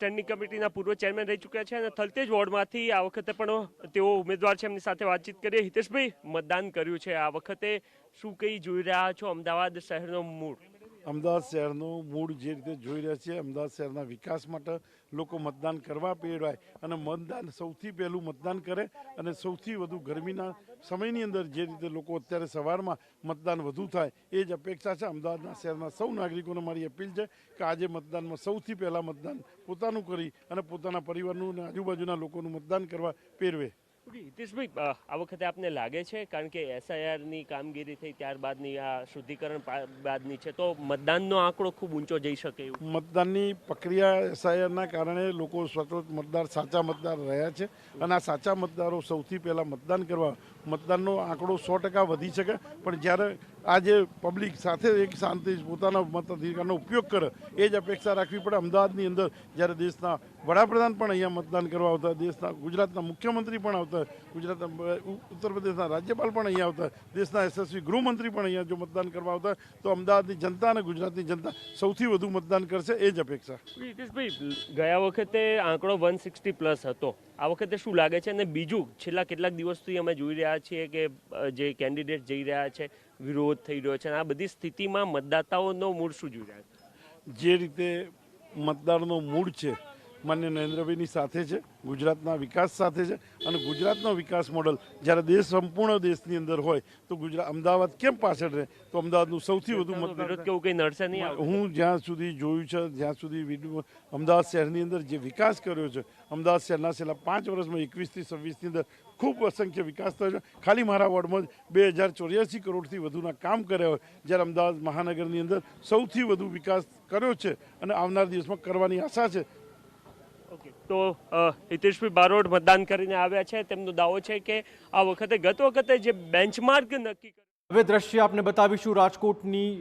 Standing કમિટીના પૂર્વ chairman રહી ચૂક્યા છે અને થલતેજ વોર્ડમાંથી આ વખતે પણ તેઓ ઉમેદવાર છે, એમની સાથે વાતચીત કરીએ. હિતેશભાઈ, મતદાન કર્યું છે આ વખતે, શું કંઈ જોઈ રહ્યા છો અમદાવાદ શહેરનો મૂળ? અમદાવાદ શહેરનું મૂળ જે રીતે જોઈ રહ્યા છીએ, અમદાવાદ શહેરના વિકાસ માટે લોકો મતદાન કરવા પ્રેરાય અને મતદાન સૌથી પહેલું મતદાન કરે અને સૌથી વધુ ગરમીના સમયની અંદર જે રીતે લોકો અત્યારે સવારમાં મતદાન વધુ થાય એ જ અપેક્ષા છે. અમદાવાદના શહેરના સૌ નાગરિકોને મારી અપીલ છે કે આજે મતદાનમાં સૌથી પહેલાં મતદાન પોતાનું કરી અને પોતાના પરિવારનું અને આજુબાજુના લોકોનું મતદાન કરવા પ્રેરવે. હિતેશભાઈ, આ વખતે આપને લાગે છે, કારણ કે SIRની કામગીરી થઈ ત્યારબાદની આ શુદ્ધિકરણ બાદની છે, તો મતદાનનો આંકડો ખૂબ ઊંચો જઈ શકે એવું? મતદાનની પ્રક્રિયા SIRના કારણે લોકો સતત મતદાર સાચા મતદાર રહ્યા છે અને આ સાચા મતદારો સૌથી પહેલાં મતદાન કરવા મતદાનનો આંકડો 100% વધી શકે. પણ જ્યારે આજે પબ્લિક સાથે એક શાંતિ પોતાના મતાધિકારનો ઉપયોગ કરે એ જ અપેક્ષા રાખવી પડે. અમદાવાદની અંદર જ્યારે દેશના વડાપ્રધાન પણ અહીંયા મતદાન કરવા આવતા, દેશના ગુજરાતના મુખ્યમંત્રી પણ આવતા, ગુજરાતના ઉત્તર પ્રદેશના રાજ્યપાલ પણ અહીંયા આવતા, દેશના યશસ્વી ગૃહમંત્રી પણ અહીંયા જો મતદાન કરવા આવતા તો અમદાવાદની જનતા અને ગુજરાતની જનતા સૌથી વધુ મતદાન કરશે એ જ અપેક્ષા. હિતેશભાઈ, ગયા વખતે આંકડો 160+ હતો, આ વખતે શું લાગે છે? અને બીજું, છેલ્લા કેટલાક દિવસથી અમે જોઈ રહ્યા છીએ કે જે કેન્ડિડેટ જઈ રહ્યા છે, વિરોધ થઈ રહ્યો છે, અને આ બધી સ્થિતિમાં મતદાતાઓનો મૂળ શું જોઈ રહ્યા છે? જે રીતે મતદારનો મૂળ છે માન્ય નરેન્દ્રભાઈની સાથે છે, ગુજરાતના વિકાસ સાથે છે અને ગુજરાતનો વિકાસ મોડલ જ્યારે દેશ સંપૂર્ણ દેશની અંદર હોય તો અમદાવાદ કેમ પાછળ રહે? તો અમદાવાદનું સૌથી વધુ વિરોધ કેવું કંઈ નડશે નહીં? હું જ્યાં સુધી જોયું છે, જ્યાં સુધી અમદાવાદ શહેરની અંદર જે વિકાસ કર્યો છે, અમદાવાદ શહેરના છેલ્લા 5 વર્ષમાં 21થી 26ની અંદર ખૂબ અસંખ્ય વિકાસ થયો છે. ખાલી મારા વોર્ડમાં 2084 કરોડથી વધુના કામ કર્યા હોય, જ્યારે અમદાવાદ મહાનગરની અંદર સૌથી વધુ વિકાસ કર્યો છે અને આવનાર દિવસમાં કરવાની આશા છે. તો હિતેશભાઈ બારોટ મતદાન કરીને આવ્યા છે. તેમનો દાવો છે કે આ વખતે ગત વખતે જે બેન્ચમાર્ક નક્કી હવે દ્રશ્ય આપને બતાવીશું રાજકોટની